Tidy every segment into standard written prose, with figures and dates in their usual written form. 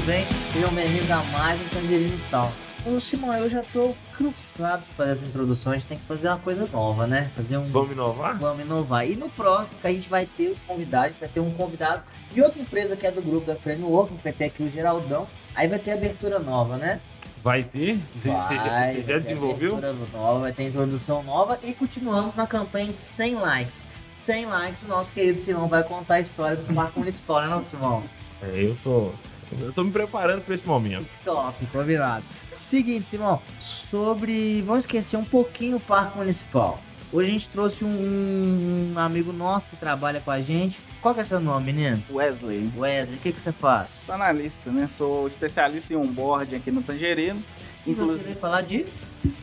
bem? Sejam bem-vindos a mais um Tangerine Talks. Ô, Simão, eu já tô cansado de fazer essa introdução, a gente tem que fazer uma coisa nova, né? Vamos inovar? Vamos inovar. E no próximo, que a gente vai ter os convidados, vai ter um convidado de outra empresa que é do grupo da Framework, vai ter aqui o Geraldão, aí vai ter abertura nova, né? Vai ter? Você já desenvolveu? Abertura nova, vai ter introdução nova e continuamos na campanha de 100 likes. 100 likes, o nosso querido Simão vai contar a história do Parque Municipal, né, não, Simão? Eu tô me preparando para esse momento. Top, combinado. Seguinte, Simão, vamos esquecer um pouquinho o Parque Municipal. Hoje a gente trouxe um amigo nosso que trabalha com a gente. Qual que é seu nome, menino? Wesley. Wesley, o que você faz? Sou analista, né? Sou especialista em onboarding aqui no Tangerino. E você veio falar de?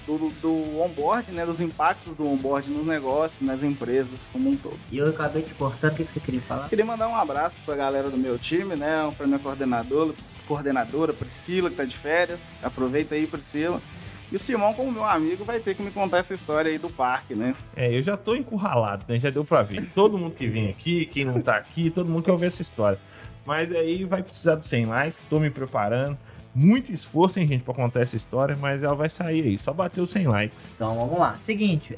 Do onboarding, né? Dos impactos do onboarding nos negócios, nas empresas como um todo. E eu acabei te cortando, o que você queria falar? Queria mandar um abraço pra galera do meu time, né? Pra minha coordenadora Priscila, que tá de férias. Aproveita aí, Priscila. E o Simão, como meu amigo, vai ter que me contar essa história aí do parque, né? Eu já tô encurralado, né? Já deu pra ver. Todo mundo que vem aqui, quem não tá aqui, todo mundo quer ouvir essa história. Mas aí vai precisar dos 100 likes, tô me preparando. Muito esforço, hein, gente, pra contar essa história, mas ela vai sair aí. Só bater os 100 likes. Então, vamos lá. Seguinte,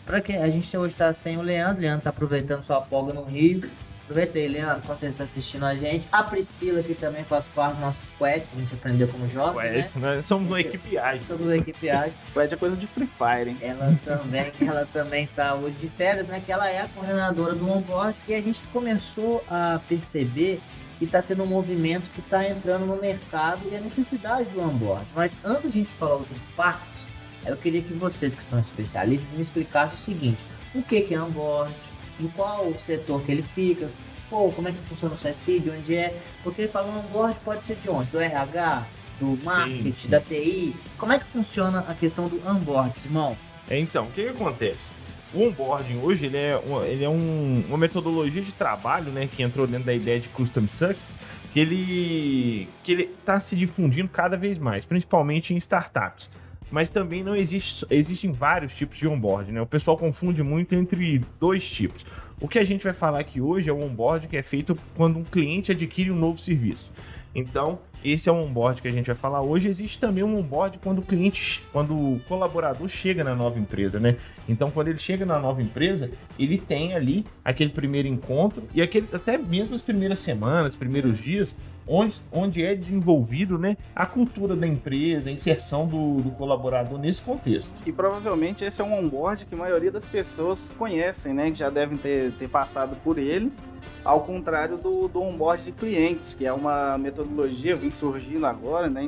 pra quem a gente hoje tá sem o Leandro tá aproveitando sua folga no Rio. Aproveita aí, Leandro, quando você está assistindo a gente. A Priscila, que também faz parte do nosso squad, que a gente aprendeu como jovem, né? Nós somos uma equipe ágil. Somos uma equipe ágil. Squad é coisa de Free Fire, hein? Ela também tá hoje de férias, né? Que ela é a coordenadora do onboard, e a gente começou a perceber que está sendo um movimento que está entrando no mercado e a necessidade do onboard. Mas antes de a gente falar os impactos, eu queria que vocês, que são especialistas, me explicassem o seguinte: o que é onboard? Em qual setor que ele fica, como é que funciona o CSID, onde é, porque falando onboard pode ser de onde? Do RH, do marketing, sim. Da TI, como é que funciona a questão do onboard, Simão? Então, o que acontece? O onboarding hoje ele é uma metodologia de trabalho, né, que entrou dentro da ideia de Custom Success, que ele está se difundindo cada vez mais, principalmente em startups. Mas também existem vários tipos de onboarding, né? O pessoal confunde muito entre dois tipos. O que a gente vai falar aqui hoje é o onboarding que é feito quando um cliente adquire um novo serviço. Então, esse é o onboarding que a gente vai falar hoje. Existe também um onboarding quando o colaborador chega na nova empresa, né? Então, quando ele chega na nova empresa, ele tem ali aquele primeiro encontro e até mesmo as primeiras semanas, primeiros dias, onde é desenvolvido, né, a cultura da empresa, a inserção do colaborador nesse contexto. E provavelmente esse é um onboard que a maioria das pessoas conhecem, né, que já devem ter passado por ele, ao contrário do onboard de clientes, que é uma metodologia que vem surgindo agora, né,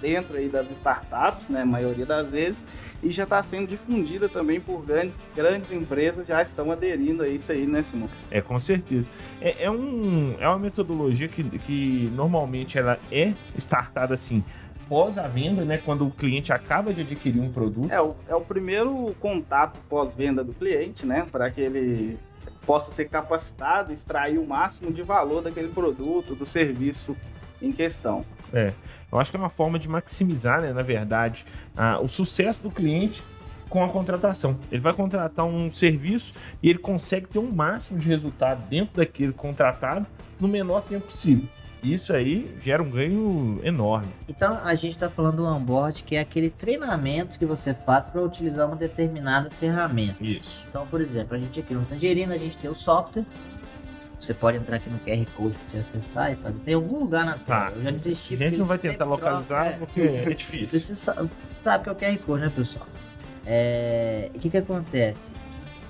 dentro aí das startups, né, a maioria das vezes, e já está sendo difundida também por grandes empresas, já estão aderindo a isso aí, né, Simão? Com certeza. É uma metodologia que normalmente ela é startada assim, pós a venda, né, quando o cliente acaba de adquirir um produto. É o primeiro contato pós-venda do cliente, né, para que ele possa ser capacitado, extrair o máximo de valor daquele produto, do serviço em questão. Eu acho que é uma forma de maximizar, né, na verdade, o sucesso do cliente com a contratação. Ele vai contratar um serviço e ele consegue ter um máximo de resultado dentro daquele contratado no menor tempo possível. Isso aí gera um ganho enorme. Então a gente está falando do onboard, que é aquele treinamento que você faz para utilizar uma determinada ferramenta. Isso. Então, por exemplo, a gente aqui no Tangerina, a gente tem o software. Você pode entrar aqui no QR Code para você acessar e fazer. Tem algum lugar na tela. Eu já desisti. A gente não vai tentar localizar porque é difícil. Você sabe que é o QR Code, né, pessoal? O que acontece?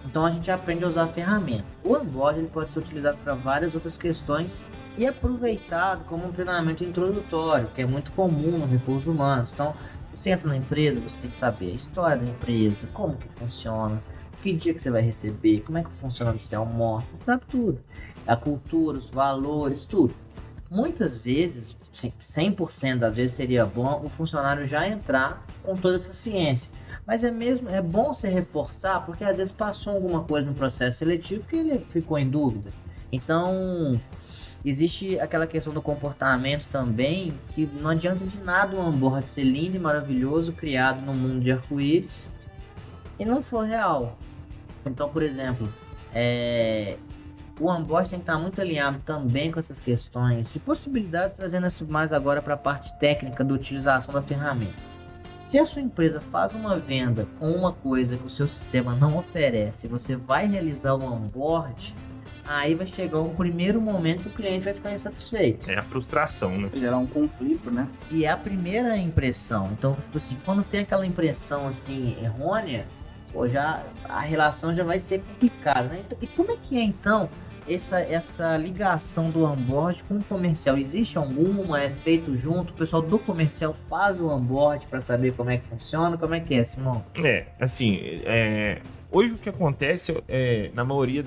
Então a gente aprende a usar a ferramenta. O onboard ele pode ser utilizado para várias outras questões e aproveitado como um treinamento introdutório, que é muito comum no recursos humanos. Então, você entra na empresa, você tem que saber a história da empresa, como que funciona, que dia que você vai receber, como é que funciona o seu almoço, você sabe tudo. A cultura, os valores, tudo. Muitas vezes, 100% das vezes seria bom o funcionário já entrar com toda essa ciência. Mas é bom você reforçar, porque às vezes passou alguma coisa no processo seletivo que ele ficou em dúvida. Então, existe aquela questão do comportamento também, que não adianta de nada um onboard ser lindo e maravilhoso, criado num mundo de arco-íris, e não for real. Então, por exemplo, o onboard tem que estar muito alinhado também com essas questões de possibilidades, trazendo isso mais agora para a parte técnica da utilização da ferramenta. Se a sua empresa faz uma venda com uma coisa que o seu sistema não oferece, você vai realizar o onboard, aí vai chegar um primeiro momento que o cliente vai ficar insatisfeito. É a frustração, né? Gerar um conflito, né? E é a primeira impressão. Então, tipo assim, quando tem aquela impressão assim errônea, pô, já a relação já vai ser complicada, né? Então, e como é que é então essa ligação do onboard com o comercial? Existe alguma? É feito junto? O pessoal do comercial faz o onboard para saber como é que funciona? Como é que é, Simão? Hoje o que acontece na maioria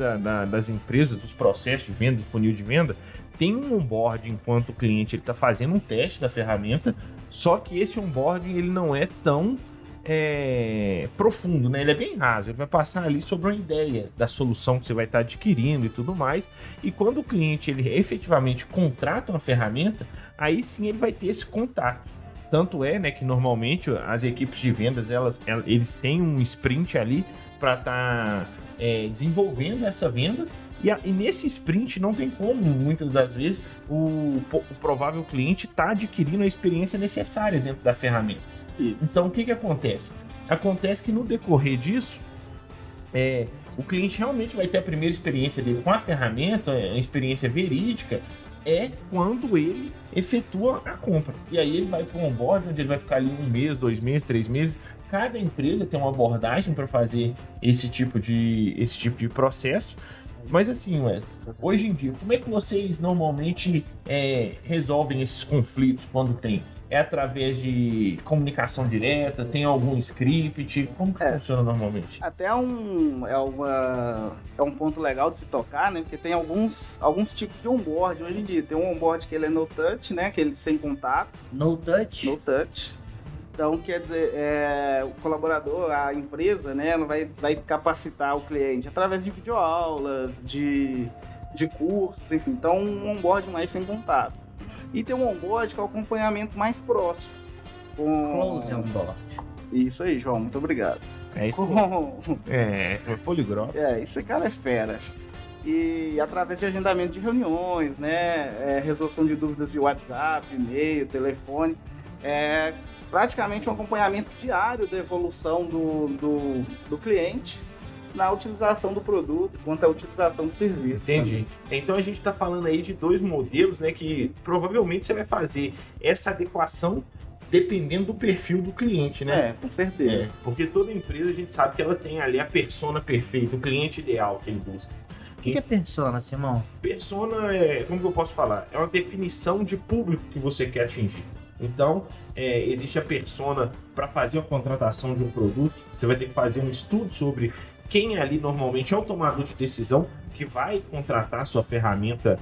das empresas, dos processos de venda, do funil de venda, tem um onboard enquanto o cliente está fazendo um teste da ferramenta, só que esse onboarding ele não é tão profundo, né? Ele é bem raso, ele vai passar ali sobre uma ideia da solução que você vai estar adquirindo e tudo mais, e quando o cliente ele efetivamente contrata uma ferramenta, aí sim ele vai ter esse contato. Tanto né, que normalmente as equipes de vendas eles têm um sprint ali para estar desenvolvendo essa venda, e nesse sprint não tem como, muitas das vezes, o provável cliente está adquirindo a experiência necessária dentro da ferramenta. Isso. Então o que acontece? Acontece que no decorrer disso, o cliente realmente vai ter a primeira experiência dele com a ferramenta, a experiência verídica, quando ele efetua a compra. E aí ele vai para um onboard, onde ele vai ficar ali 1 mês, 2 meses, 3 meses. Cada empresa tem uma abordagem para fazer esse tipo de processo. Mas assim, hoje em dia, como é que vocês normalmente resolvem esses conflitos quando tem? É através de comunicação direta? Tem algum script? Como que funciona normalmente? Até é um ponto legal de se tocar, né? Porque tem alguns tipos de onboard hoje em dia. Tem um onboard que ele é no touch, né? Que ele sem contato. No touch? No touch. Então, quer dizer, o colaborador, a empresa, né? Ela vai capacitar o cliente através de videoaulas, de cursos, enfim. Então, um onboard mais sem contato. E tem um onboard que é o acompanhamento mais próximo. Close onboard. Isso aí, João. Muito obrigado. Isso poliglota. Esse cara é fera. E através de agendamento de reuniões, né? Resolução de dúvidas de WhatsApp, e-mail, telefone. Praticamente um acompanhamento diário da evolução do cliente na utilização do produto, quanto à utilização do serviço. Entendi. Então a gente está falando aí de 2 modelos, né, que provavelmente você vai fazer essa adequação dependendo do perfil do cliente, né? Com certeza. Porque toda empresa a gente sabe que ela tem ali a persona perfeita, o cliente ideal que ele busca. O que é persona, Simão? Persona como que eu posso falar? É uma definição de público que você quer atingir. Então, existe a persona para fazer a contratação de um produto. Você vai ter que fazer um estudo sobre quem ali normalmente é o tomador de decisão que vai contratar a sua ferramenta,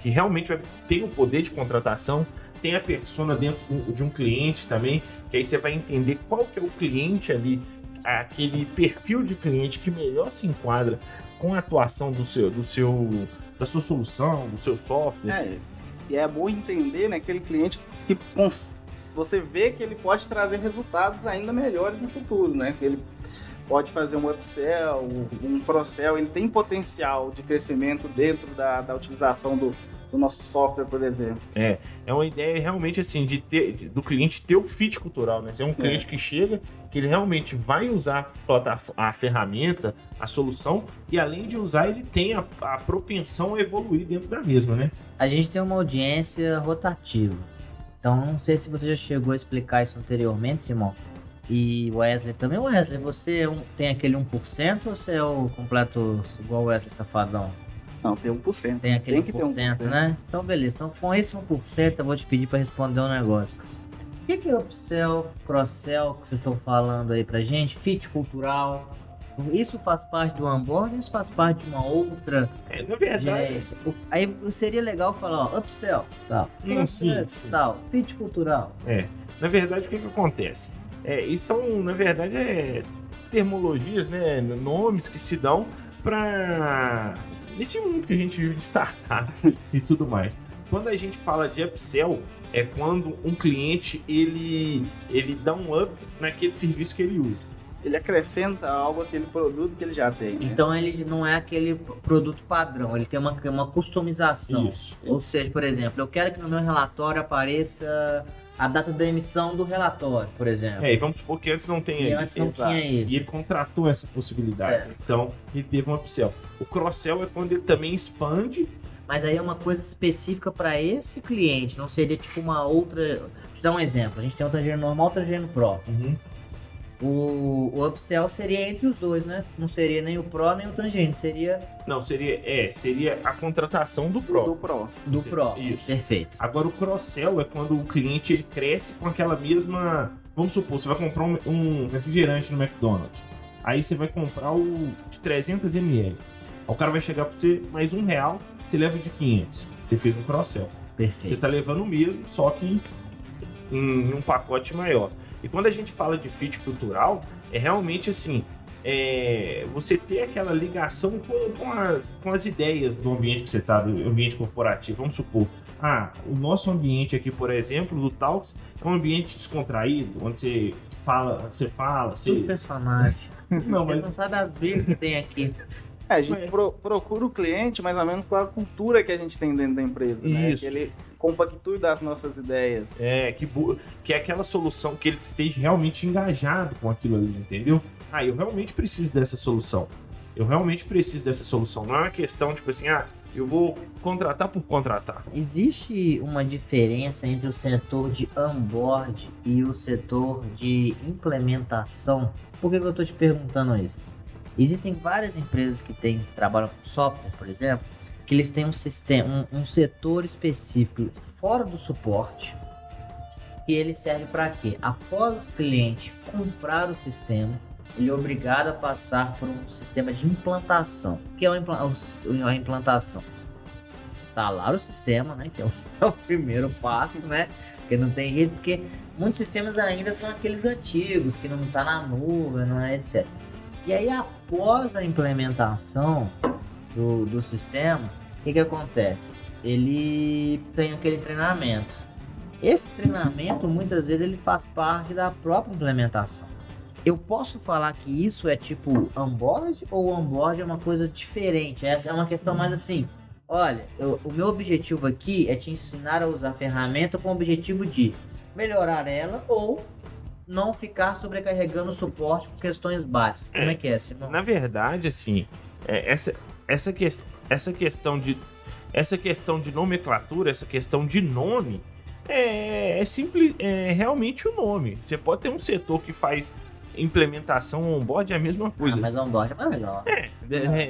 que realmente tem o poder de contratação. Tem a persona dentro de um cliente também, que aí você vai entender qual que é o cliente ali, aquele perfil de cliente que melhor se enquadra com a atuação da sua solução, do seu software. E é bom entender, né, aquele cliente que você vê que ele pode trazer resultados ainda melhores no futuro, né? Que ele pode fazer um upsell, um cross-sell, ele tem potencial de crescimento dentro da utilização do nosso software, por exemplo. É uma ideia realmente assim do cliente ter o fit cultural, né? Ser um cliente que chega, que ele realmente vai usar a ferramenta, a solução, e além de usar, ele tem a propensão a evoluir dentro da mesma, né? A gente tem uma audiência rotativa. Então, não sei se você já chegou a explicar isso anteriormente, Simão. E Wesley também. Wesley, você tem aquele 1% ou você é o completo igual o Wesley Safadão? Não, tem 1%. Tem aquele tem 1%, né? Então, beleza. Então, com esse 1%, eu vou te pedir para responder um negócio. O que é upsell, cross-sell que vocês estão falando aí pra gente? Fit cultural. Isso faz parte do onboarding, isso faz parte de uma outra... Na verdade... Aí seria legal falar, ó, upsell, tal. Sim. Tal, fit cultural. Na verdade, o que acontece? Isso são, na verdade, termologias, né? Nomes que se dão para nesse mundo que a gente vive de startup e tudo mais. Quando a gente fala de upsell, é quando um cliente ele dá um up naquele serviço que ele usa. ele acrescenta algo àquele produto que ele já tem, né? Então ele não é aquele produto padrão, ele tem uma customização. Isso. Ou seja, por exemplo, eu quero que no meu relatório apareça a data da emissão do relatório, por exemplo. E vamos supor que antes não tenha E isso. antes não tinha isso. E ele contratou essa possibilidade. Certo. Então, ele teve um upsell. O cross-sell é quando ele também expande. Mas aí é uma coisa específica para esse cliente, não seria tipo uma outra... Vou te dar um exemplo, a gente tem o Tangerino normal e o Tangerino Pro. O upsell seria entre os dois, né? Não seria nem o Pro nem o Tangerino, seria Não, seria a contratação do Pro. Do Pro. do Pro. Isso. Perfeito. Agora, o cross-sell é quando o cliente ele cresce com aquela mesma... Vamos supor, você vai comprar um refrigerante no McDonald's. Aí você vai comprar o de 300 ml. Aí o cara vai chegar para você, mais R$1, você leva de 500. Você fez um cross-sell. Você Perfeito. tá levando o mesmo, só que em um pacote maior. E quando a gente fala de fit cultural, é realmente assim, você ter aquela ligação com as ideias do ambiente que você está, do ambiente corporativo. Vamos supor, o nosso ambiente aqui, por exemplo, do Talks, é um ambiente descontraído, onde você fala, Tudo personagem. Não, Você mas não sabe as brigas que tem aqui. A gente procura o cliente mais ou menos com a cultura que a gente tem dentro da empresa, né? Isso. Que ele compactue das nossas ideias. que é aquela solução que ele esteja realmente engajado com aquilo ali, entendeu? Eu realmente preciso dessa solução. Não é uma questão, tipo assim, eu vou contratar por contratar. Existe uma diferença entre o setor de onboard e o setor de implementação? Por que eu estou te perguntando isso? Existem várias empresas que trabalham com software, por exemplo, que eles têm um sistema, um setor específico fora do suporte, e ele serve para quê? Após o cliente comprar o sistema, ele é obrigado a passar por um sistema de implantação. O que é a implantação? Instalar o sistema, né? Que é o primeiro passo, né? Porque não tem jeito, porque muitos sistemas ainda são aqueles antigos, que não está na nuvem, não é, etc. E aí, após a implementação do sistema, o que acontece? Ele tem aquele treinamento. Esse treinamento, muitas vezes, ele faz parte da própria implementação. Eu posso falar que isso é tipo onboard, ou onboard é uma coisa diferente? Essa é uma questão mais assim, olha, o meu objetivo aqui é te ensinar a usar a ferramenta com o objetivo de melhorar ela ou não ficar sobrecarregando o suporte por questões básicas. Como é que é, Simão? Na verdade, assim, essa questão de nomenclatura, essa questão de nome, é simples, é realmente o nome. Você pode ter um setor que faz implementação onboard, é a mesma coisa. Mas onboard é mais legal.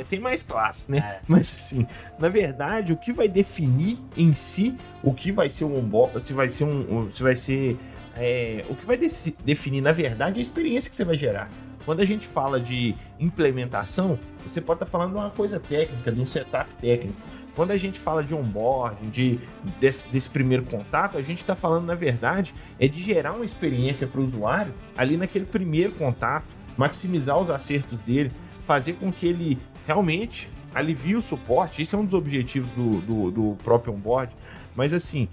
Tem mais classe, né? Mas assim, na verdade, o que vai definir em si o que vai ser um onboard, o que vai definir, na verdade, é a experiência que você vai gerar. Quando a gente fala de implementação, você pode estar falando de uma coisa técnica, de um setup técnico. Quando a gente fala de onboarding, desse primeiro contato, a gente está falando, na verdade, de gerar uma experiência para o usuário ali naquele primeiro contato, maximizar os acertos dele, fazer com que ele realmente alivie o suporte. Isso é um dos objetivos do próprio onboarding. Mas assim,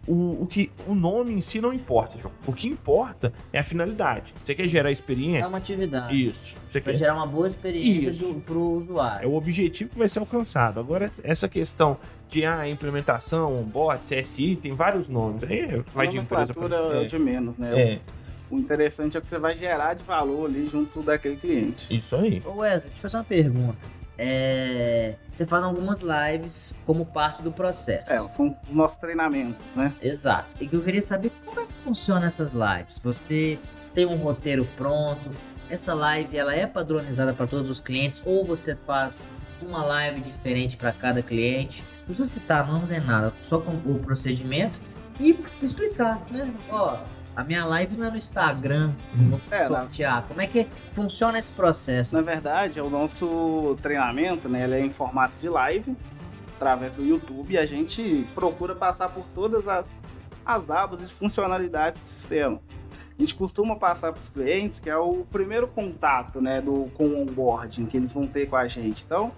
o nome em si não importa, João. O que importa é a finalidade. Você quer gerar experiência? É uma atividade. Isso. Você Vai quer gerar uma boa experiência para o usuário. É o objetivo que vai ser alcançado. Agora, essa questão de implementação, onboard, CSI, tem vários nomes. Aí vai de empresa pra... de menos, né? O interessante é que você vai gerar de valor ali junto daquele cliente. Isso aí. Ô Wesley, deixa eu fazer uma pergunta. Você faz algumas lives como parte do processo. São os nossos treinamentos, né? Exato. E que eu queria saber como é que funciona essas lives. Você tem um roteiro pronto? Essa live ela é padronizada para todos os clientes? Ou você faz uma live diferente para cada cliente? Não precisa citar nomes nem nada, só com o procedimento e explicar, né? A minha live não é no Instagram, no Tiago. Como é que funciona esse processo? Na verdade, o nosso treinamento, né, ele é em formato de live, através do YouTube, e a gente procura passar por todas as abas e funcionalidades do sistema. A gente costuma passar para os clientes, que é o primeiro contato, né, com o onboarding que eles vão ter com a gente. Então,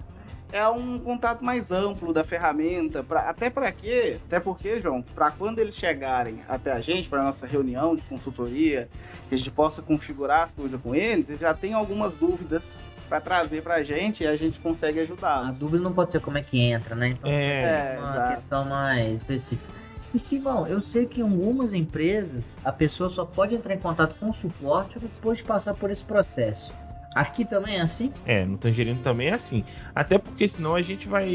É um contato mais amplo da ferramenta, até porque, João, para quando eles chegarem até a gente, para nossa reunião de consultoria, que a gente possa configurar as coisas com eles já tem algumas dúvidas para trazer para a gente e a gente consegue ajudá-los. A dúvida não pode ser como é que entra, né? Então, uma exato. questão mais específica. E Simão, eu sei que em algumas empresas a pessoa só pode entrar em contato com o suporte depois de passar por esse processo. Aqui também é assim? No Tangerino também é assim. Até porque senão a gente vai,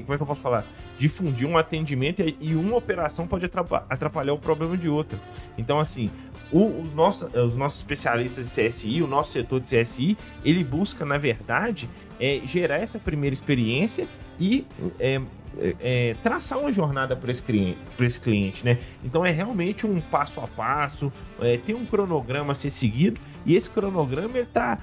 como é que eu posso falar? Difundir um atendimento e uma operação pode atrapalhar o problema de outra. Então, assim, os nossos especialistas de CSI, o nosso setor de CSI, ele busca, na verdade, gerar essa primeira experiência e traçar uma jornada para esse cliente, né? Então é realmente um passo a passo, tem um cronograma a ser seguido e esse cronograma ele está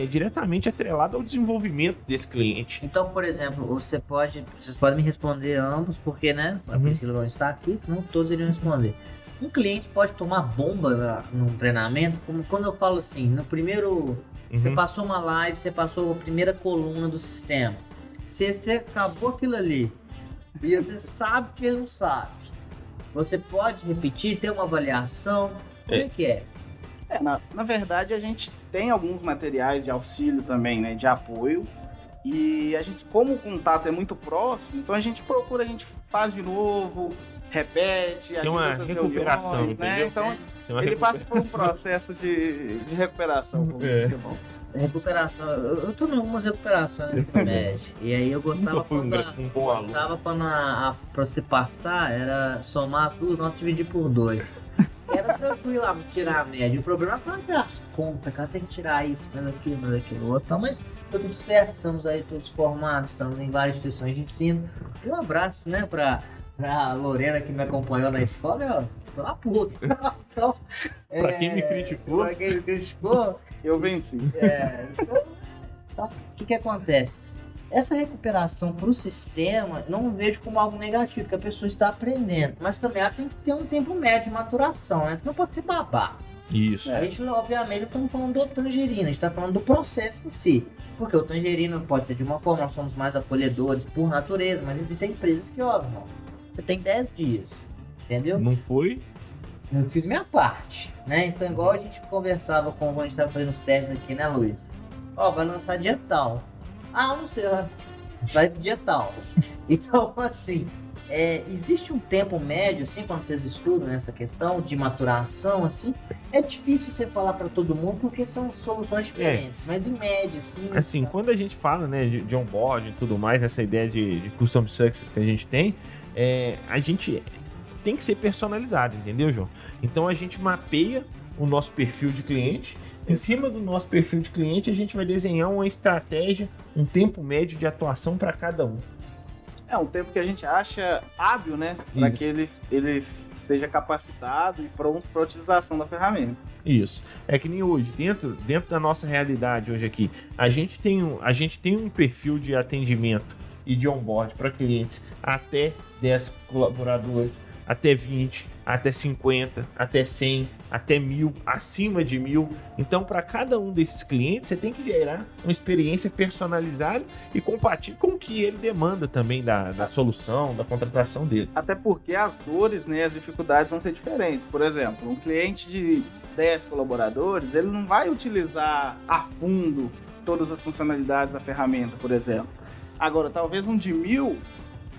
diretamente atrelado ao desenvolvimento desse cliente. Então, por exemplo, vocês podem me responder ambos, porque, né, a Priscila não está aqui, senão todos iriam responder. Um cliente pode tomar bomba num treinamento, como quando eu falo assim, no primeiro, você passou uma live, você passou a primeira coluna do sistema, você acabou aquilo ali, e você sabe que ele não sabe. Você pode repetir, ter uma avaliação, como é que é? Na verdade, a gente tem alguns materiais de auxílio também, né, de apoio. E a gente, como o contato é muito próximo, então a gente faz de novo, repete, tem uma recuperação, reuniões, né? Então ele passa por um processo de recuperação. Recuperação, eu tô em algumas recuperações do MED, e aí eu gostava pra você passar, era somar as duas notas e dividir por 2. Era tranquilo tirar a média. O problema é para as contas, cara, sem tirar isso, mas aquilo, outro. Mas tá tudo certo, estamos aí todos formados, estamos em várias instituições de ensino. E um abraço, né, pra Lorena que me acompanhou na escola, pela puta. Então, pra quem me criticou, eu venci. Então, o que acontece? Essa recuperação para o sistema, não vejo como algo negativo, que a pessoa está aprendendo. Mas também ela tem que ter um tempo médio de maturação, né? Você não pode ser babá. Isso. A gente, obviamente, não estamos falando do Tangerino, a gente está falando do processo em si. Porque o Tangerino pode ser de uma forma, nós somos mais acolhedores por natureza, mas existem empresas que, ó, irmão, você tem 10 dias, entendeu? Não foi? Eu fiz minha parte, né? Então, igual a gente conversava quando a gente estava fazendo os testes aqui, né, Luiz? Ó, vai lançar dia tal. Ah, não sei, vai dia tal. Então, assim, existe um tempo médio, assim, quando vocês estudam essa questão de maturação, assim, é difícil você falar para todo mundo porque são soluções diferentes, mas em média, assim... Assim, quando a gente fala, né, de onboard e tudo mais, nessa ideia de custom success que a gente tem, a gente tem que ser personalizado, entendeu, João? Então, a gente mapeia o nosso perfil de cliente. Em cima do nosso perfil de cliente, a gente vai desenhar uma estratégia, um tempo médio de atuação para cada um. Um tempo que a gente acha hábil, né? Para que ele seja capacitado e pronto para a utilização da ferramenta. Isso. É que nem hoje, dentro da nossa realidade hoje aqui, a gente tem um perfil de atendimento e de onboard para clientes até 10 colaboradores, até 20, até 50, até 100, até 1000, acima de 1000. Então, para cada um desses clientes, você tem que gerar uma experiência personalizada e compatível com o que ele demanda também da solução, da contratação dele. Até porque as dores, né, as dificuldades vão ser diferentes. Por exemplo, um cliente de 10 colaboradores, ele não vai utilizar a fundo todas as funcionalidades da ferramenta, por exemplo. Agora, talvez um de 1000...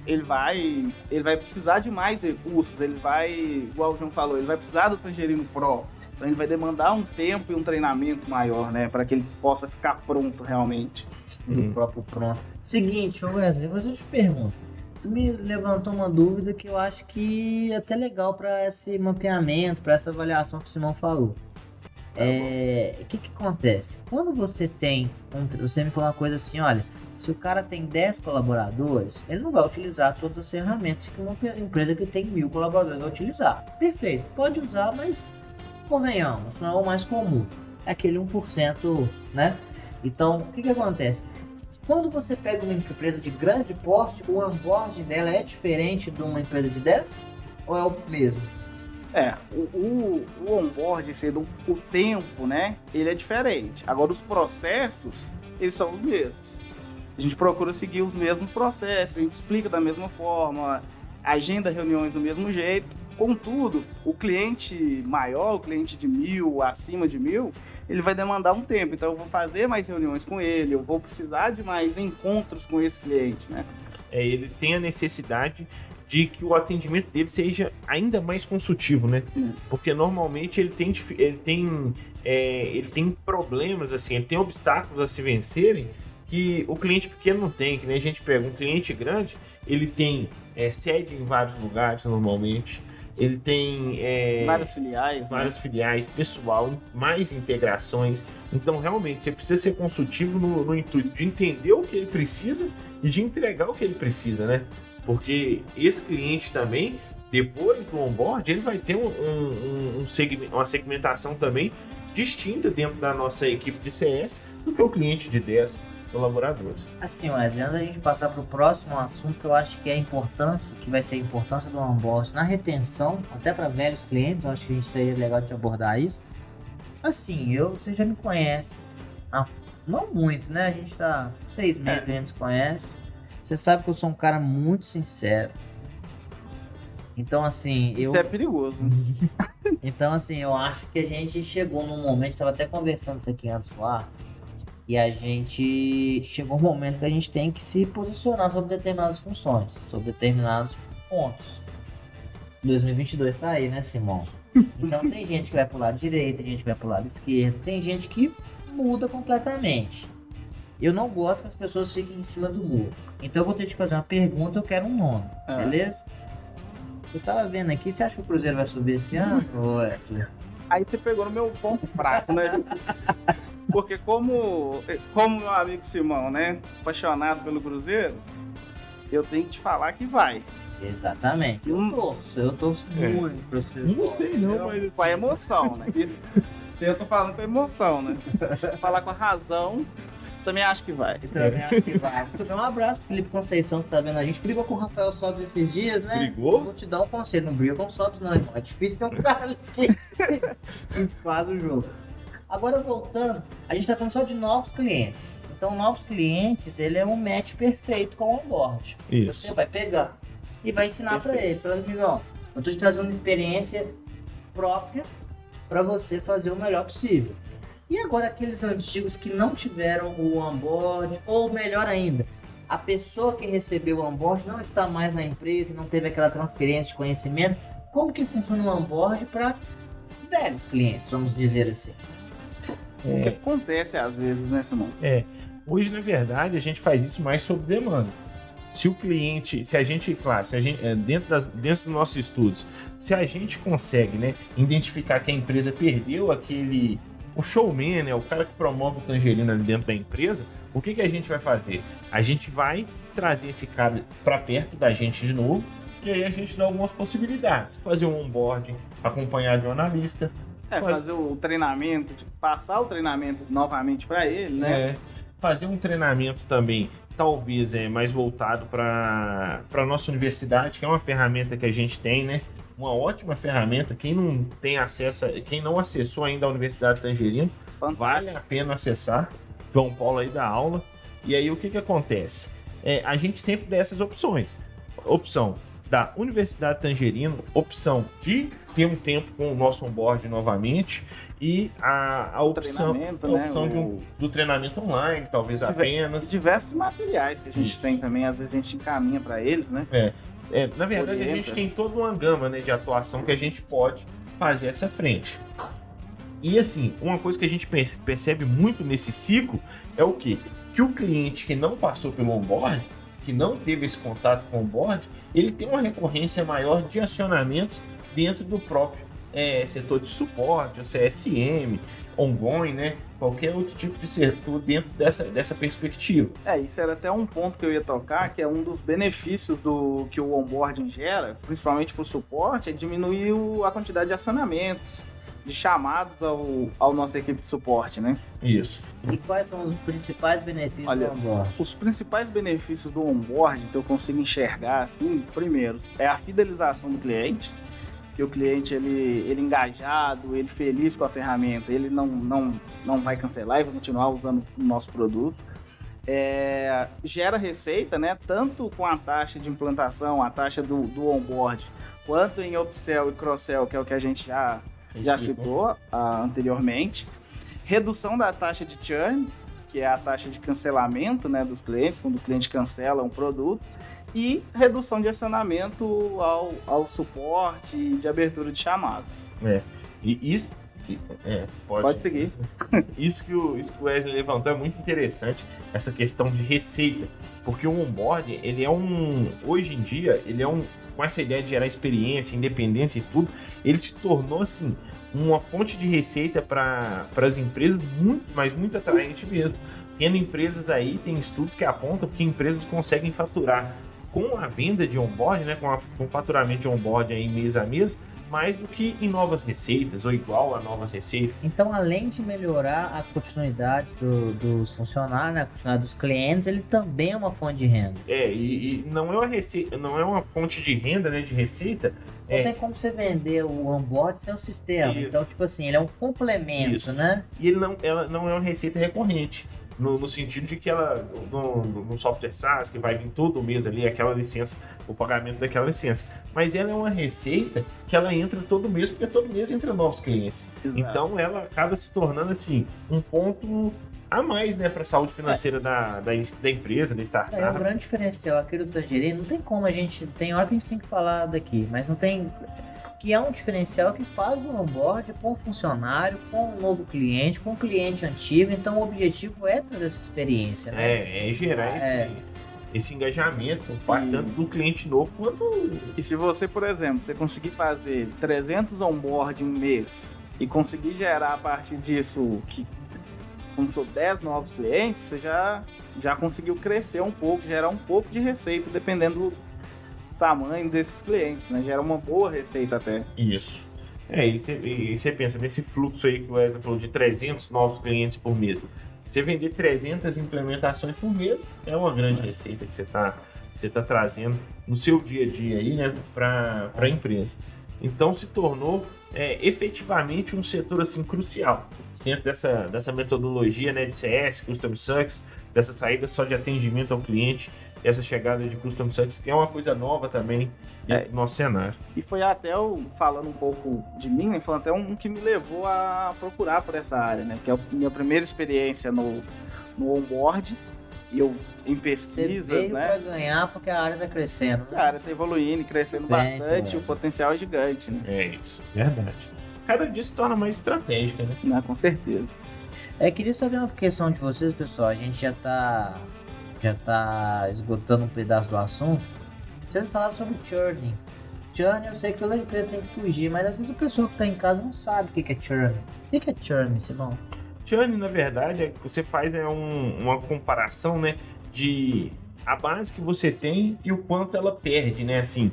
Ele vai precisar de mais recursos, igual o João falou, ele vai precisar do Tangerino Pro. Então ele vai demandar um tempo e um treinamento maior, né? Para que ele possa ficar pronto realmente. Do próprio pronto. Seguinte, Wesley, eu te pergunto. Você me levantou uma dúvida que eu acho que é até legal para esse mapeamento, para essa avaliação que o Simão falou. O que acontece? Quando você tem você me falou uma coisa assim, olha, se o cara tem 10 colaboradores, ele não vai utilizar todas as ferramentas que uma empresa que tem 1000 colaboradores vai utilizar. Perfeito, pode usar, mas convenhamos, não é o mais comum. É aquele 1%, né? Então, o que acontece? Quando você pega uma empresa de grande porte, o onboarding dela é diferente de uma empresa de 10? Ou é o mesmo? O onboarding, o tempo, né? Ele é diferente. Agora, os processos, eles são os mesmos. a gente procura seguir os mesmos processos, a gente explica da mesma forma, agenda reuniões do mesmo jeito. Contudo, o cliente maior, o cliente de 1.000, acima de 1.000, ele vai demandar um tempo. Então eu vou fazer mais reuniões com ele, eu vou precisar de mais encontros com esse cliente, né? Ele tem a necessidade de que o atendimento dele seja ainda mais consultivo, né? Porque normalmente ele tem problemas, assim, ele tem obstáculos a se vencerem que o cliente pequeno não tem, que nem a gente pega um cliente grande, ele tem sede em vários lugares normalmente, ele tem várias filiais, pessoal, mais integrações. Então realmente você precisa ser consultivo no intuito de entender o que ele precisa e de entregar o que ele precisa, né? Porque esse cliente também, depois do onboard, ele vai ter uma segmentação também distinta dentro da nossa equipe de CS do que o cliente de 10 colaboradores. Assim, Wesley, antes da gente passar para o próximo assunto, que eu acho que é a importância, que vai ser a importância do onboard na retenção, até para velhos clientes, eu acho que a gente seria legal de abordar isso. Assim, você já me conhece, não muito, né? A gente tá 6 meses que a gente se conhece. Você sabe que eu sou um cara muito sincero. Então, assim, Isso é perigoso. Então, assim, eu acho que a gente chegou num momento, estava até conversando isso aqui antes do ar, e a gente chegou um momento que a gente tem que se posicionar sobre determinadas funções, sobre determinados pontos. 2022 tá aí, né, Simão? Então tem gente que vai pro lado direito, tem gente que vai pro lado esquerdo, tem gente que muda completamente. Eu não gosto que as pessoas fiquem em cima do muro. Então eu vou ter que fazer uma pergunta, eu quero um nome, beleza? Eu tava vendo aqui, você acha que o Cruzeiro vai subir esse ano? Aí você pegou no meu ponto fraco, né? Porque como meu amigo Simão, né, apaixonado pelo Cruzeiro, eu tenho que te falar que vai. Exatamente. Eu torço muito pra vocês. Não sei não, mas assim... Com a emoção, né? Eu tô falando com a emoção, né? Falar com a razão, também acho que vai. Também acho que vai. Vou dar um abraço pro Felipe Conceição, que tá vendo a gente. Brigou com o Rafael Sobes esses dias, né? Brigou? Vou te dar um conselho, não briga com o Sobes não, irmão. É difícil ter um cara que faz o jogo. Agora, voltando, a gente tá falando só de novos clientes. Então, novos clientes, ele é um match perfeito com o onboard. Isso. Você vai pegar e vai ensinar para ele. Falando, amigão, eu tô te trazendo uma experiência própria para você fazer o melhor possível. E agora aqueles antigos que não tiveram o onboard, ou melhor ainda, a pessoa que recebeu o onboard não está mais na empresa, não teve aquela transferência de conhecimento, como que funciona o onboard para velhos clientes, vamos dizer assim? O que acontece às vezes, né, Simão? Hoje, na verdade, a gente faz isso mais sob demanda. Se o cliente, dentro dos nossos estudos, se a gente consegue, né, identificar que a empresa perdeu o showman, né, o cara que promove o tangerino ali dentro da empresa, o que a gente vai fazer? A gente vai trazer esse cara para perto da gente de novo, e aí a gente dá algumas possibilidades. Fazer um onboarding, acompanhar de um analista. Fazer o treinamento, passar o treinamento novamente para ele, né? Fazer um treinamento também, talvez mais voltado para a nossa universidade, que é uma ferramenta que a gente tem, né? Uma ótima ferramenta. Quem não tem acesso, quem não acessou ainda a Universidade Tangerino, vale a pena acessar. João Paulo aí dá aula. E aí o que acontece? A gente sempre dá essas opções. Opção da Universidade Tangerino, opção de ter um tempo com o nosso onboard novamente e a opção, do treinamento online, talvez apenas. Diversos materiais que a gente tem também, às vezes a gente encaminha para eles, né? Na verdade, a gente tem toda uma gama, né, de atuação que a gente pode fazer essa frente. E assim, uma coisa que a gente percebe muito nesse ciclo é o quê? Que o cliente que não passou pelo onboard, que não teve esse contato com o onboard, ele tem uma recorrência maior de acionamentos dentro do próprio setor de suporte, o CSM, ongoing, né? Qualquer outro tipo de setor dentro dessa perspectiva. Isso era até um ponto que eu ia tocar, que é um dos benefícios que o onboarding gera, principalmente para o suporte, é diminuir a quantidade de acionamentos, de chamados ao nossa equipe de suporte, né? Isso. E quais são os principais benefícios do onboard? Os principais benefícios do onboard que eu consigo enxergar, assim, primeiro, é a fidelização do cliente, que o cliente, ele engajado, ele feliz com a ferramenta, ele não vai cancelar e vai continuar usando o nosso produto. gera receita, né? Tanto com a taxa de implantação, a taxa do onboard, quanto em upsell e cross-sell, que é o que a gente já citou anteriormente. Redução da taxa de churn, que é a taxa de cancelamento, né, dos clientes, quando o cliente cancela um produto. E redução de acionamento ao suporte e de abertura de chamados. E isso... Pode seguir. Isso que o Wesley levantou é muito interessante, essa questão de receita, porque o onboarding, hoje em dia, com essa ideia de gerar experiência, independência e tudo, ele se tornou assim uma fonte de receita para as empresas muito atraente mesmo. Tendo empresas aí, tem estudos que apontam que empresas conseguem faturar com a venda de onboarding, né, com o faturamento de onboarding aí mês a mês, mais do que em novas receitas, ou igual a novas receitas. Então, além de melhorar a continuidade dos funcionários, né, a continuidade dos clientes, ele também é uma fonte de renda. E não é uma receita, não é uma fonte de renda, né, de receita. Não tem como você vender o onboard sem o sistema. Isso. Então, tipo assim, ele é um complemento, isso, né? E ela não é uma receita recorrente. No sentido de que ela, no software SaaS, que vai vir todo mês ali, aquela licença, o pagamento daquela licença. Mas ela é uma receita que ela entra todo mês, porque todo mês entra novos clientes. Exato. Então ela acaba se tornando assim, um ponto a mais, né, para a saúde financeira da empresa, da startup. É um grande diferencial aqui do Tangerine. Não tem como tem hora que a gente tem que falar daqui, mas não tem... que é um diferencial que faz o onboard com o funcionário, com um novo cliente, com um cliente antigo. Então o objetivo é trazer essa experiência, né? Gerar esse engajamento, tanto do cliente novo quanto... E se você, por exemplo, você conseguir fazer 300 onboard em um mês e conseguir gerar a partir disso, como sou 10 novos clientes, você já conseguiu crescer um pouco, gerar um pouco de receita, dependendo do tamanho desses clientes, né? Gera uma boa receita até. Isso. E você pensa nesse fluxo aí que o Wesley falou de 300 novos clientes por mês. Você vender 300 implementações por mês é uma grande receita que você tá trazendo no seu dia a dia aí, né, para a empresa. Então se tornou efetivamente um setor assim crucial dentro dessa metodologia, né, de CS, Custom Success, dessa saída só de atendimento ao cliente, essa chegada de Custom Success, que é uma coisa nova também dentro do nosso cenário. E foi até, falando um pouco de mim, né, foi até um que me levou a procurar por essa área, né, porque é a minha primeira experiência no onboard, e eu em pesquisas, você veio, né? Pra ganhar porque a área tá crescendo, né? A área tá evoluindo e crescendo bastante, o potencial é gigante, né? É isso, verdade. Cada dia se torna mais estratégica, né? Não, com certeza. Queria saber uma questão de vocês, pessoal. A gente já tá esgotando um pedaço do assunto. Vocês falaram sobre churning. Churn, eu sei que toda empresa tem que fugir, mas às vezes o pessoal que tá em casa não sabe o que é churn. O que é churn, Simão? Churn, na verdade, você faz uma comparação, né, de a base que você tem e o quanto ela perde, né, assim,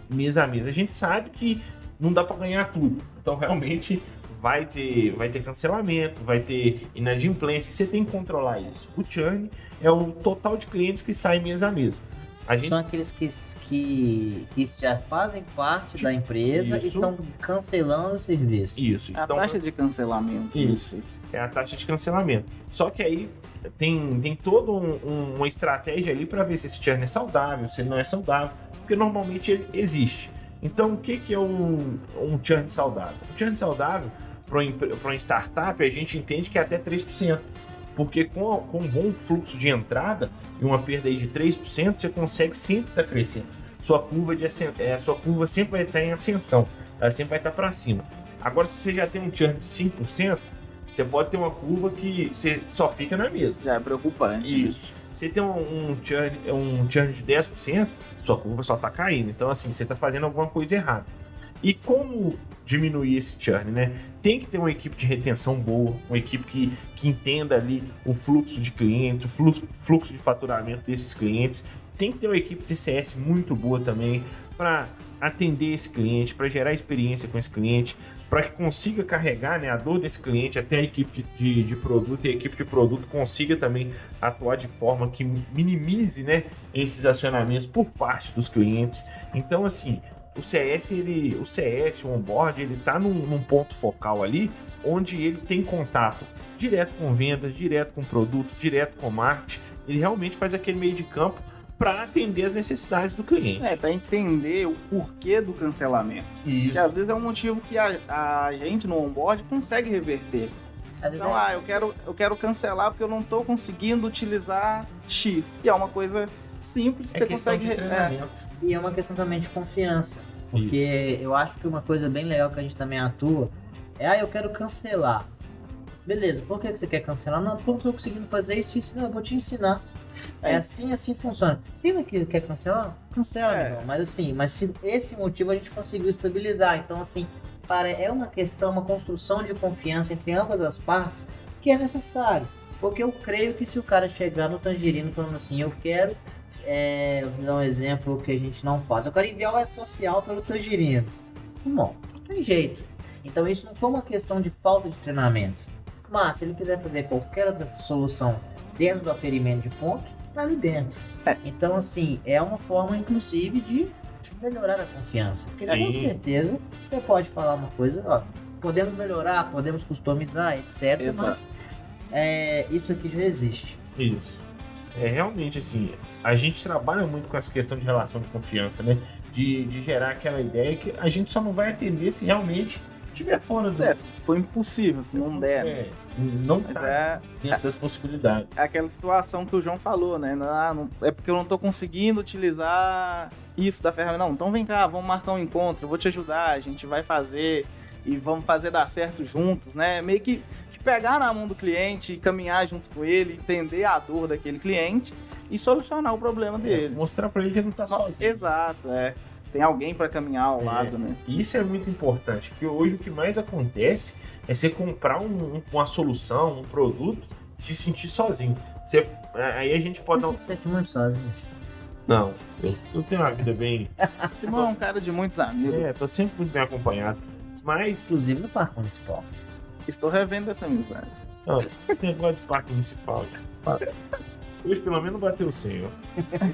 mês a mês. A gente sabe que não dá para ganhar tudo, então realmente vai ter cancelamento, vai ter inadimplência, você tem que controlar isso. O churn é o total de clientes que saem mês a mês. São aqueles que já fazem parte da empresa e estão cancelando o serviço. Isso. A taxa de cancelamento. Isso. É a taxa de cancelamento. Só que aí tem toda uma estratégia ali para ver se esse churn é saudável, se ele não é saudável, porque normalmente ele existe. Então, o que é um churn saudável? O churn saudável, para uma startup, a gente entende que é até 3%. Porque com um bom fluxo de entrada e uma perda aí de 3%, você consegue sempre estar crescendo. Sua curva sempre vai estar em ascensão, ela sempre vai estar para cima. Agora, se você já tem um churn de 5%, você pode ter uma curva que você só fica na mesma. Já é preocupante. Isso. Se você tem um churn de 10%, sua curva só está caindo. Então, assim, você está fazendo alguma coisa errada. E como diminuir esse churn, né? Tem que ter uma equipe de retenção boa, uma equipe que entenda ali o fluxo de clientes, o fluxo de faturamento desses clientes. Tem que ter uma equipe de CS muito boa também para atender esse cliente, para gerar experiência com esse cliente, para que consiga carregar, né, a dor desse cliente até a equipe de produto, e a equipe de produto consiga também atuar de forma que minimize, né, esses acionamentos por parte dos clientes. Então, assim, o onboard, ele tá num ponto focal ali, onde ele tem contato direto com vendas, direto com produto, direto com marketing. Ele realmente faz aquele meio de campo para atender as necessidades do cliente. Para entender o porquê do cancelamento. Isso. Que às vezes é um motivo que a gente no onboard consegue reverter. Então, eu quero cancelar porque eu não estou conseguindo utilizar X. E é uma coisa simples que você consegue... E é uma questão também de confiança. Porque eu acho que uma coisa bem legal que a gente também atua é, eu quero cancelar. Beleza, por que você quer cancelar? Não, porque eu não estou conseguindo fazer isso. Não, eu vou te ensinar. É assim funciona. Você quer cancelar? Cancela, amigão. Mas se esse motivo a gente conseguiu estabilizar. Então, assim, é uma questão, uma construção de confiança entre ambas as partes que é necessário. Porque eu creio que se o cara chegar no Tangerino falando assim, eu quero, vou dar um exemplo que a gente não faz, eu quero enviar uma rede social pelo Tangerino. Bom, não tem jeito. Então isso não foi uma questão de falta de treinamento. Mas se ele quiser fazer qualquer outra solução dentro do aferimento de ponto, tá ali dentro. Então, assim, é uma forma, inclusive, de melhorar a confiança. Porque com certeza você pode falar uma coisa, ó, podemos melhorar, podemos customizar, etc. Exato. Mas isso aqui já existe. Isso. Realmente, assim, a gente trabalha muito com essa questão de relação de confiança, né? De gerar aquela ideia que a gente só não vai atender se realmente estiver fora do... foi impossível, se não der. Não tá dentro das possibilidades. É aquela situação que o João falou, né? Não, é porque eu não tô conseguindo utilizar isso da ferramenta. Não, então vem cá, vamos marcar um encontro, eu vou te ajudar, a gente vai fazer e vamos fazer dar certo juntos, né? Meio que pegar na mão do cliente, caminhar junto com ele, entender a dor daquele cliente e solucionar o problema dele. Mostrar pra ele que ele não tá sozinho. Exato, tem alguém para caminhar ao lado, né? Isso é muito importante, porque hoje o que mais acontece é você comprar uma solução, um produto, se sentir sozinho. Aí a gente pode... Você se sente muito sozinho? Não, eu tenho uma vida bem... Simão é um cara de muitos amigos. Tô sempre muito bem acompanhado. Mas... Inclusive no Parque Municipal. Estou revendo essa amizade. Não, tem negócio de Parque Municipal. Hoje pelo menos bateu 100, ó.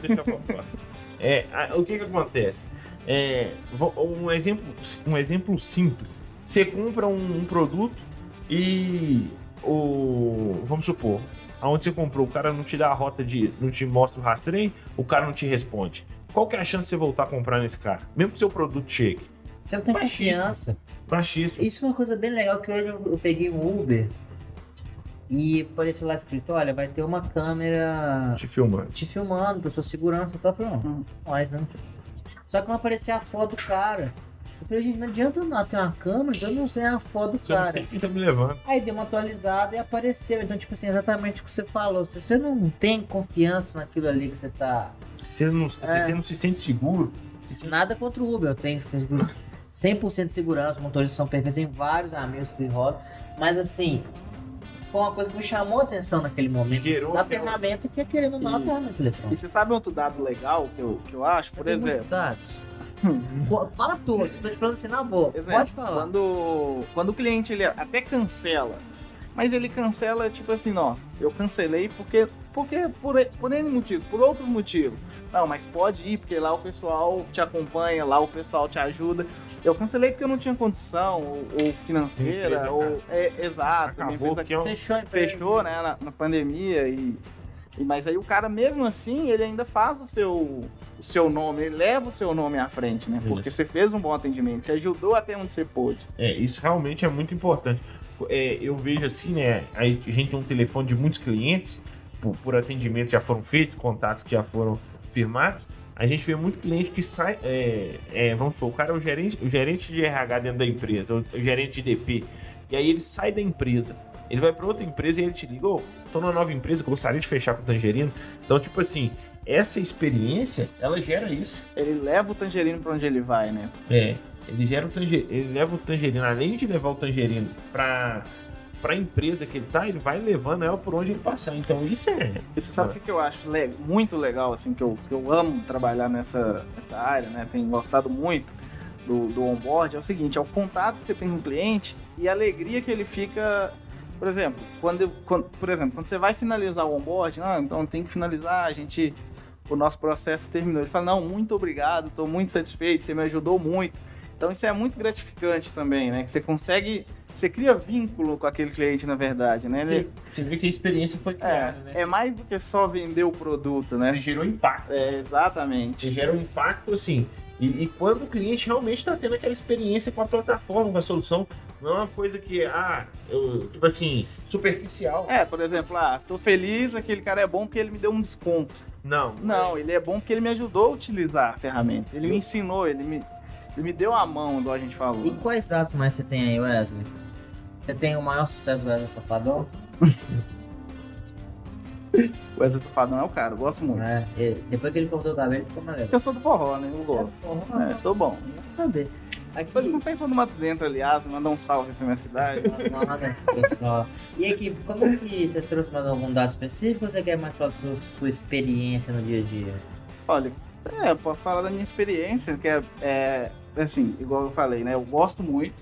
Deixa pra próxima. O que acontece? Um exemplo simples. Você compra um produto e vamos supor, aonde você comprou, o cara não te dá a rota não te mostra o rastreio, o cara não te responde. Qual que é a chance de você voltar a comprar nesse cara? Mesmo que o seu produto chegue. Você não tem confiança. Baixíssimo. Isso é uma coisa bem legal, que hoje eu peguei um Uber e apareceu lá escrito, olha, vai ter uma câmera te filmando, pra sua segurança. Eu tava falando, mas não. Só que não aparecia a foto do cara. Eu falei, gente, não adianta não ter uma câmera, eu não sei a foto do cara. Não sei quem tá me levando. Aí deu uma atualizada e apareceu. Então, tipo assim, exatamente o que você falou. Se você não tem confiança naquilo ali que você tá... Se você não se sente seguro... Nada contra o Uber, eu tenho 100% de segurança, motoristas são perfeitos, tem vários amigos que rodam. Mas assim, foi uma coisa que me chamou a atenção naquele momento. Da ferramenta que é querendo ou não a ferramenta eletrônica. E você sabe outro dado legal que eu acho? Por exemplo... dados? Fala tudo, tô te falando assim na boca. Pode falar. Quando o cliente ele até cancela, mas ele cancela tipo assim, nossa, eu cancelei porque por N motivos, por outros motivos. Não, mas pode ir, porque lá o pessoal te acompanha, lá o pessoal te ajuda. Eu cancelei porque eu não tinha condição, ou financeira, exato. Acabou, fechou, né, na pandemia mas aí o cara, mesmo assim, ele ainda faz o seu nome, ele leva o seu nome à frente, né? Porque você fez um bom atendimento, você ajudou até onde você pôde. Isso realmente é muito importante. Eu vejo assim, né? A gente tem um telefone de muitos clientes, por atendimento já foram feitos, contatos que já foram firmados. A gente vê muito cliente que sai, vamos supor, o cara é o gerente de RH dentro da empresa, o gerente de DP, e aí ele sai da empresa. Ele vai para outra empresa e ele te liga, tô numa nova empresa que eu gostaria de fechar com o Tangerino. Então, tipo assim, essa experiência, ela gera isso. Ele leva o Tangerino para onde ele vai, né? Ele leva o Tangerino, além de levar o Tangerino para a empresa que ele tá, ele vai levando ela por onde ele passar. Então, isso é... E você sabe o que eu acho muito legal, assim, que eu amo trabalhar nessa área, né? Tenho gostado muito do onboard, é o seguinte, é o contato que você tem com o cliente e a alegria que ele fica... Por exemplo, quando você vai finalizar o onboard, então tem que finalizar, a gente o nosso processo terminou. Ele fala, não, muito obrigado, estou muito satisfeito, você me ajudou muito. Então isso é muito gratificante também, né? Que você cria vínculo com aquele cliente, na verdade, né? Você vê que a experiência foi criada, né? É mais do que só vender o produto, né? Você gerou impacto. Exatamente. Você gera um impacto, assim, e quando o cliente realmente está tendo aquela experiência com a plataforma, com a solução, não é uma coisa que, tipo assim, superficial. Por exemplo, tô feliz, aquele cara é bom porque ele me deu um desconto. Não, ele é bom porque ele me ajudou a utilizar a ferramenta. Ele me ensinou, ele me deu a mão, igual a gente falou. E quais dados mais você tem aí, Wesley? Você tem o maior sucesso do Wesley Safadão? O Wesley Safadão é o cara, eu gosto muito. Depois que ele cortou o cabelo, ele ficou maneiro. Porque eu sou do forró, né? Eu gosto. Sou bom. Vamos saber. Aqui não sei se sou do Mato Dentro, aliás, mandar um salve pra minha cidade. Nada, pessoal. E aqui, como que você trouxe mais algum dado específico ou você quer mais falar da sua experiência no dia a dia? Olha, eu posso falar da minha experiência, que é assim, igual eu falei, né? Eu gosto muito.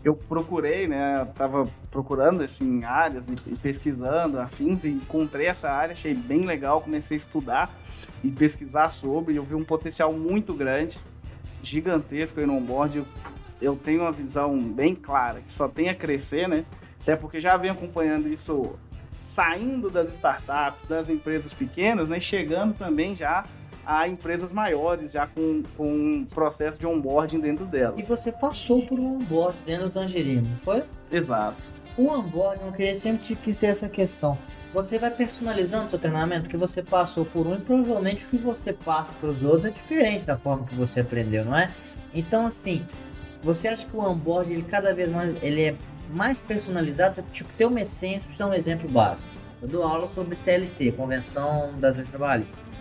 Eu procurei, né? Eu tava procurando, assim, áreas e pesquisando, afins, e encontrei essa área, achei bem legal, comecei a estudar e pesquisar sobre, eu vi um potencial muito grande, gigantesco aí no onboard. Eu tenho uma visão bem clara, que só tem a crescer, né? Até porque já venho acompanhando isso saindo das startups, das empresas pequenas, né? Chegando também já a empresas maiores, já com um processo de onboarding dentro delas. E você passou por um onboarding dentro do Tangerino, não foi? Exato. O onboarding, eu sempre quis ter essa questão. Você vai personalizando seu treinamento, porque você passou por um e provavelmente o que você passa para os outros é diferente da forma que você aprendeu, não é? Então, assim, você acha que o onboarding, ele cada vez mais, ele é mais personalizado? Você tem uma essência, vou te dar um exemplo básico. Eu dou aula sobre CLT, Convenção das Leis Trabalhistas.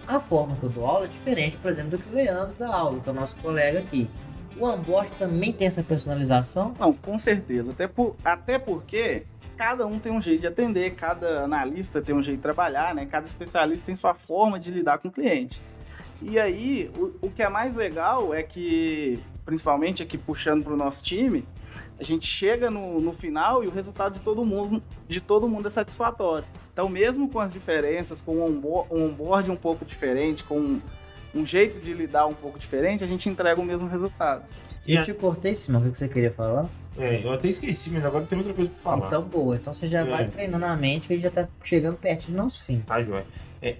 A forma que eu dou aula é diferente, por exemplo, do que o Leandro dá aula, que é o nosso colega aqui. O onboard também tem essa personalização? Não, com certeza. Até porque cada um tem um jeito de atender, cada analista tem um jeito de trabalhar, né? Cada especialista tem sua forma de lidar com o cliente. E aí, o que é mais legal é que, principalmente aqui puxando para o nosso time, a gente chega no final e o resultado de todo mundo é satisfatório. Então, mesmo com as diferenças, com um onboard um pouco diferente, com um jeito de lidar um pouco diferente, a gente entrega o mesmo resultado. Eu te cortei, Simão, o que você queria falar? Eu até esqueci, mas agora tem outra coisa pra falar. Então, boa. Então você já vai treinando a mente, que a gente já tá chegando perto do nosso fim. Tá, joia.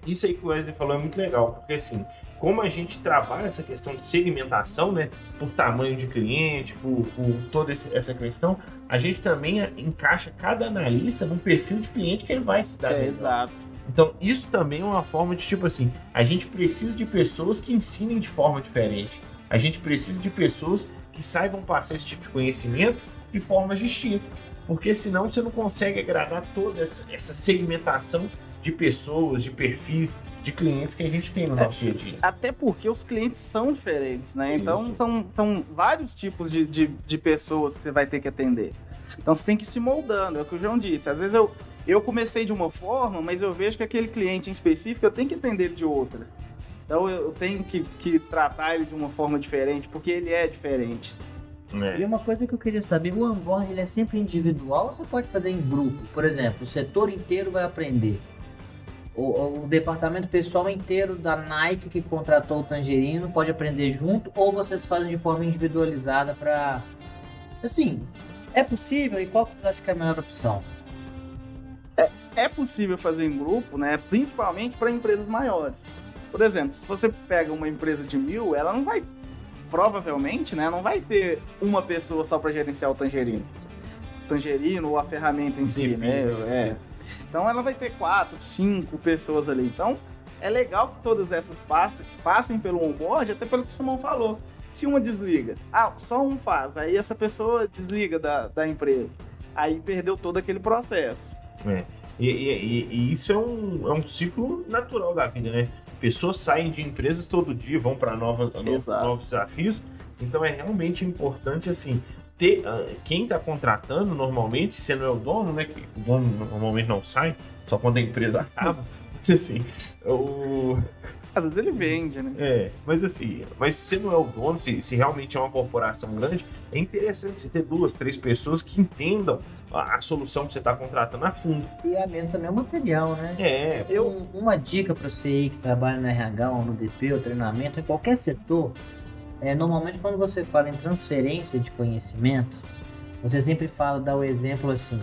Isso aí que o Wesley falou é muito legal, porque assim, como a gente trabalha essa questão de segmentação, né, por tamanho de cliente, por toda essa questão, a gente também encaixa cada analista num perfil de cliente que ele vai se dar. Exato. Então, isso também é uma forma de, tipo assim, a gente precisa de pessoas que ensinem de forma diferente. A gente precisa de pessoas que saibam passar esse tipo de conhecimento de formas distintas. Porque senão você não consegue agradar toda essa segmentação de pessoas, de perfis, de clientes que a gente tem no nosso dia a dia. Até porque os clientes são diferentes, né? Então são vários tipos de pessoas que você vai ter que atender. Então você tem que ir se moldando, é o que o João disse. Às vezes eu comecei de uma forma, mas eu vejo que aquele cliente em específico eu tenho que atender ele de outra. Então eu tenho que tratar ele de uma forma diferente, porque ele é diferente. E uma coisa que eu queria saber, o onboard ele é sempre individual ou você pode fazer em grupo? Por exemplo, o setor inteiro vai aprender. O departamento pessoal inteiro da Nike que contratou o Tangerino pode aprender junto, ou vocês fazem de forma individualizada para... Assim, é possível? E qual que vocês acham que é a melhor opção? É possível fazer em grupo, né? Principalmente para empresas maiores. Por exemplo, se você pega uma empresa de 1000, ela não vai, provavelmente, né? Não vai ter uma pessoa só para gerenciar o Tangerino ou a ferramenta em si, né? Então ela vai ter 4, 5 pessoas ali. Então é legal que todas essas passem pelo onboard, até pelo que o Simão falou. Se uma desliga, só um faz, aí essa pessoa desliga da empresa. Aí perdeu todo aquele processo. E isso é um ciclo natural da vida, né? Pessoas saem de empresas todo dia, vão para novos desafios. Então é realmente importante, assim, ter quem está contratando normalmente, se não é o dono, né? Que o dono normalmente não sai, só quando a empresa acaba. Assim, o... Às vezes ele vende, né? Mas assim, mas se você não é o dono, se realmente é uma corporação grande, é interessante você ter 2, 3 pessoas que entendam a solução que você está contratando a fundo. E a mesmo também é o material, né? Uma dica para você aí que trabalha na RH ou no DP, ou treinamento, em qualquer setor, normalmente quando você fala em transferência de conhecimento, você sempre dá o exemplo assim: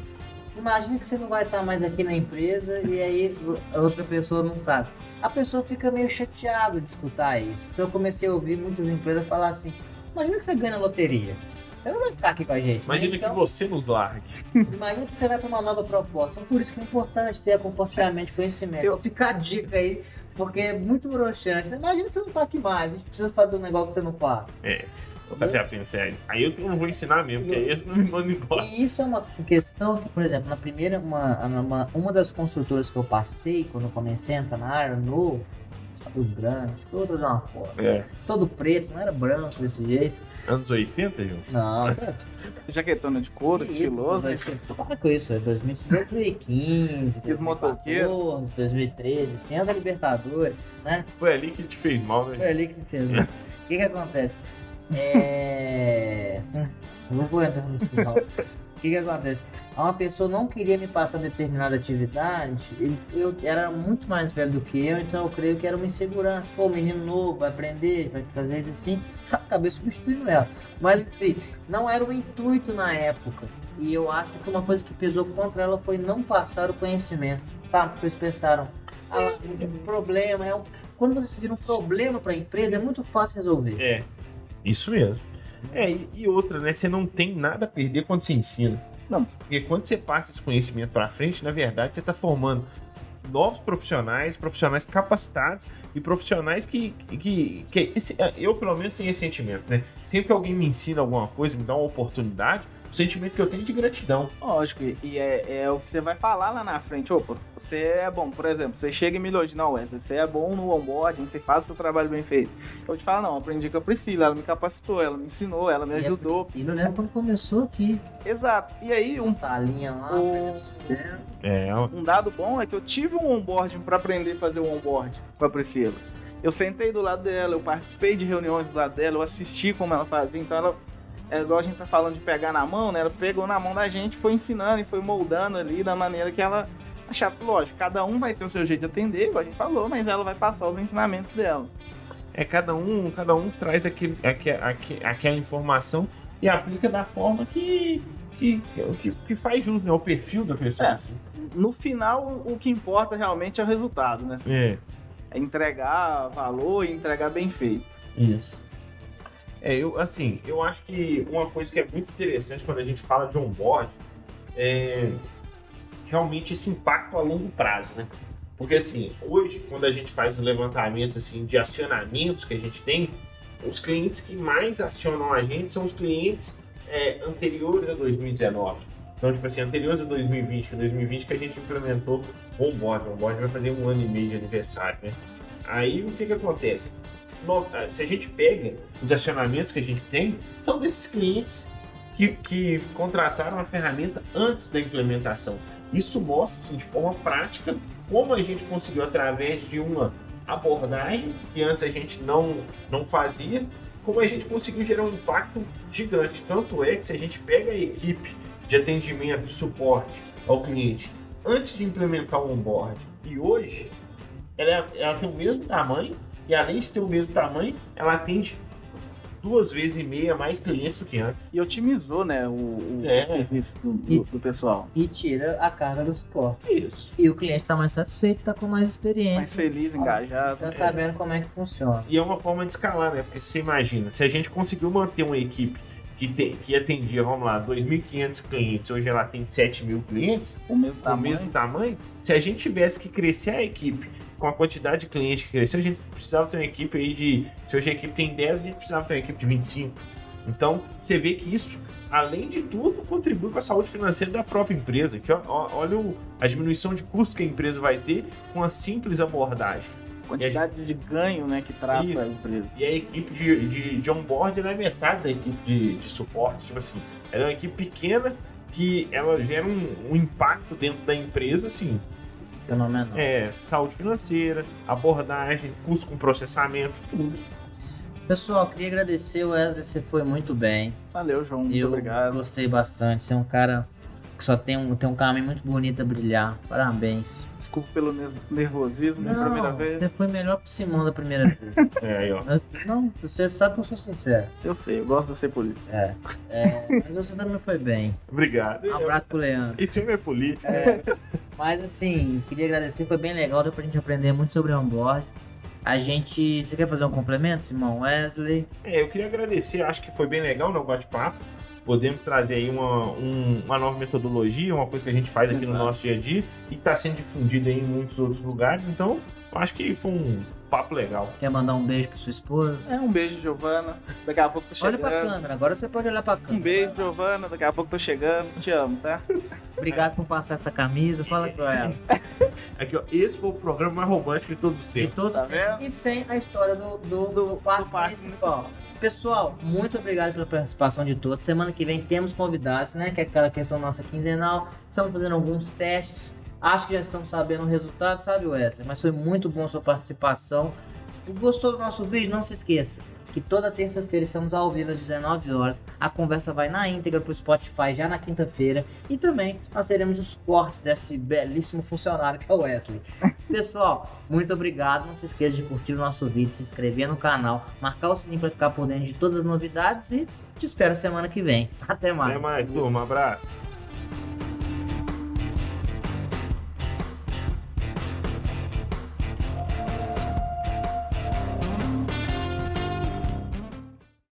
imagina que você não vai estar mais aqui na empresa e aí a outra pessoa não sabe. A pessoa fica meio chateada de escutar isso. Então eu comecei a ouvir muitas empresas falar assim: imagina que você ganha na loteria. Você não vai ficar aqui com a gente. Imagina, né? Então, que você nos largue. Imagina que você vai para uma nova proposta. Então, por isso que é importante ter compartilhamento de conhecimento. Fica a dica aí, porque é muito broxante. Imagina que você não está aqui mais. A gente precisa fazer um negócio que você não faz. Eu já pensei, aí eu não vou ensinar mesmo, porque aí esse não me manda embora. E isso é uma questão que, por exemplo, na primeira, uma das construtoras que eu passei, quando eu comecei a entrar na área, novo, todo grande, todo de uma forma. Todo preto, não era branco desse jeito. Anos 80, Jones? Não. Jaquetona de couro, estiloso. Para com isso, é 2015, 2014, 2013, sem da Libertadores, né? Foi ali que te fez mal, né? Foi ali que me fez mal. O que acontece? Não vou entrar nisso não. O que acontece? Uma pessoa não queria me passar determinada atividade, eu era muito mais velho do que eu, então eu creio que era uma insegurança. Pô, menino novo, vai aprender, vai fazer isso assim, acabei substituindo ela. Mas assim, não era o intuito na época. E eu acho que uma coisa que pesou contra ela foi não passar o conhecimento. Tá? Porque eles pensaram, o problema é... Quando você vira um problema para a empresa, é muito fácil resolver. Isso mesmo. E outra, né? Você não tem nada a perder quando você ensina. Não. Porque quando você passa esse conhecimento para frente, na verdade, você está formando novos profissionais capacitados e profissionais que eu, pelo menos, tenho esse sentimento, né? Sempre que alguém me ensina alguma coisa, me dá uma oportunidade, o sentimento que eu tenho é de gratidão. Lógico, e é o que você vai falar lá na frente. Opa, você é bom, por exemplo, você chega e me elogia, não, Wesley, você é bom no onboarding, você faz o seu trabalho bem feito. Eu te falo, não, aprendi com a Priscila, ela me capacitou, ela me ensinou, ela me ajudou. Priscila, né, quando começou aqui. Exato, e aí salinha lá, um dado bom é que eu tive um onboarding para aprender a fazer o onboarding com a Priscila. Eu sentei do lado dela, eu participei de reuniões do lado dela, eu assisti como ela fazia, então ela... igual a gente tá falando de pegar na mão, né? Ela pegou na mão da gente, foi ensinando e foi moldando ali da maneira que ela achava. Lógico, cada um vai ter o seu jeito de atender, igual a gente falou, mas ela vai passar os ensinamentos dela. Cada um traz aquela informação e aplica da forma que faz jus, né? O perfil da pessoa. Assim. No final, o que importa realmente é o resultado, né? É entregar valor e entregar bem feito. Isso. Eu acho que uma coisa que é muito interessante quando a gente fala de onboard é realmente esse impacto a longo prazo, né? Porque, assim, hoje, quando a gente faz os levantamentos, assim, de acionamentos que a gente tem, os clientes que mais acionam a gente são os clientes anteriores a 2019. Então, tipo assim, anteriores a 2020, que é 2020 que a gente implementou o onboard. O onboard vai fazer 1 ano e meio de aniversário, né? Aí, o que acontece? Se a gente pega os acionamentos que a gente tem, são desses clientes que contrataram a ferramenta antes da implementação. Isso mostra, assim, de forma prática como a gente conseguiu, através de uma abordagem que antes a gente não fazia, como a gente conseguiu gerar um impacto gigante. Tanto é que se a gente pega a equipe de atendimento, de suporte ao cliente antes de implementar o onboard e hoje, ela tem o mesmo tamanho. E além de ter o mesmo tamanho, ela atende 2,5 vezes mais clientes do que antes. E otimizou, né, o serviço do pessoal. E tira a carga do suporte. Isso. E o cliente está mais satisfeito, está com mais experiência. Mais feliz, engajado. Está sabendo como é que funciona. E é uma forma de escalar, né? Porque você imagina, se a gente conseguiu manter uma equipe que atendia, vamos lá, 2.500 clientes, hoje ela atende 7.000 clientes, o mesmo tamanho, se a gente tivesse que crescer a equipe com a quantidade de clientes que cresceu, a gente precisava ter uma equipe aí de... Se hoje a equipe tem 10, a gente precisava ter uma equipe de 25. Então, você vê que isso, além de tudo, contribui com a saúde financeira da própria empresa. Que, olha a diminuição de custo que a empresa vai ter com a simples abordagem. Quantidade de ganho, né, que traz para a empresa. E a equipe de onboard é metade da equipe de suporte. Tipo assim, ela é uma equipe pequena que ela gera um impacto dentro da empresa, assim, Fenomenal. Saúde financeira, abordagem, custo com processamento, tudo. Pessoal, queria agradecer, Wesley, você foi muito bem. Valeu, João. Muito Eu obrigado. gostei bastante. Você é um cara que só tem um caminho muito bonito a brilhar. Parabéns. Desculpa pelo nervosismo na primeira vez. Você foi melhor que o Simão da primeira vez. Aí, ó. Não, você sabe que eu sou sincero. Eu sei, eu gosto de ser polícia. Mas você também foi bem. Obrigado. Um abraço pro Leandro. Esse homem é político. Mas assim, queria agradecer, foi bem legal, deu pra gente aprender muito sobre onboard. Você quer fazer um complemento, Simão? Wesley? Eu queria agradecer, acho que foi bem legal, né, o bate-papo. Podemos trazer aí uma nova metodologia, uma coisa que a gente faz aqui no nosso dia a dia e que está sendo difundida em muitos outros lugares. Então, eu acho que foi um papo legal. Quer mandar um beijo pra sua esposa? Um beijo, Giovana. Daqui a pouco tô chegando. Olha pra câmera, agora você pode olhar pra câmera. Um beijo, Giovana. Daqui a pouco tô chegando. Te amo, tá? Obrigado por passar essa camisa, fala com ela. Aqui, ó, esse foi o programa mais romântico de todos os tempos. Tá vendo? E sem a história do parque principal. Pessoal, muito obrigado pela participação de todos. Semana que vem temos convidados, né? Que é aquela questão nossa quinzenal. Estamos fazendo alguns testes. Acho que já estamos sabendo o resultado, sabe, Wesley? Mas foi muito bom a sua participação. Gostou do nosso vídeo? Não se esqueça que toda terça-feira estamos ao vivo às 19 horas. A conversa vai na íntegra para o Spotify já na quinta-feira. E também nós teremos os cortes desse belíssimo funcionário que é o Wesley. Pessoal, muito obrigado. Não se esqueça de curtir o nosso vídeo, se inscrever no canal, marcar o sininho para ficar por dentro de todas as novidades e te espero semana que vem. Até mais. Até mais, turma. Um abraço.